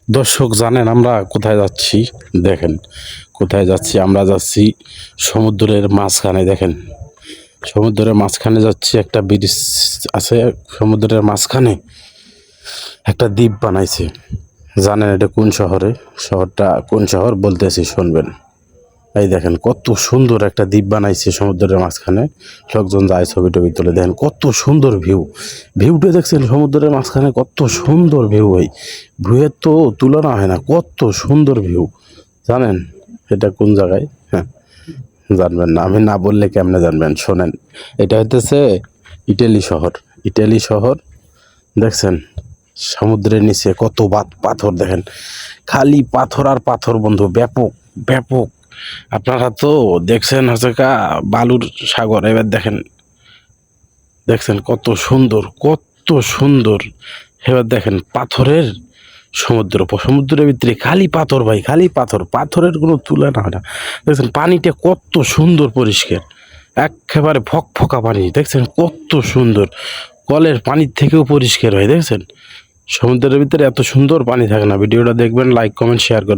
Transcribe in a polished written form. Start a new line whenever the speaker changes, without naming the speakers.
দর্শক জানেন আমরা কোথায় যাচ্ছি? দেখেন কোথায় যাচ্ছি। আমরা যাচ্ছি সমুদ্রের মাঝখানে। দেখেন সমুদ্রের মাঝখানে যাচ্ছি, একটা ব্রিজ আছে সমুদ্রের মাঝখানে, একটা দ্বীপ বানাইছে। জানেন এটা কোন শহরে? শহরটা কোন শহর বলতেছি শুনবেন। এই দেখেন কত সুন্দর একটা দ্বীপ বানাইছে সমুদ্রের মাঝখানে। লোকজন যায় ছবি টবি তুলে। দেখেন কত সুন্দর ভিউটা দেখছেন সমুদ্রের মাঝখানে? কত সুন্দর ভিউ ভাই, ভিউয়ের তো তুলনা হয় না। কত সুন্দর ভিউ। জানেন এটা কোন জায়গায়? হ্যাঁ, জানবেন না? আমি না বললে কেমনে জানবেন? শোনেন, এটা হইতেছে ইটালি শহর। ইটালি শহর দেখছেন? সমুদ্রের নিচে কত পাথর দেখেন, খালি পাথর আর পাথর বন্ধু, ব্যাপক ব্যাপক। আপনারা তো দেখছেন হচ্ছে বালুর সাগর। এবার দেখেন, দেখছেন কত সুন্দর, কত সুন্দর। এবার দেখেন পাথরের সমুদ্র, সমুদ্রের ভিতরে খালি পাথর ভাই, খালি পাথর, পাথরের কোনো তুলনা হয় না। দেখছেন পানিটা কত সুন্দর পরিষ্কার, একেবারে ফকফকা পানি। দেখছেন কত সুন্দর, কলের পানির থেকেও পরিষ্কার হয়। দেখছেন সমুদ্রের ভিতরে এত সুন্দর পানি থাকে না। ভিডিওটা দেখবেন, লাইক কমেন্ট শেয়ার করবেন।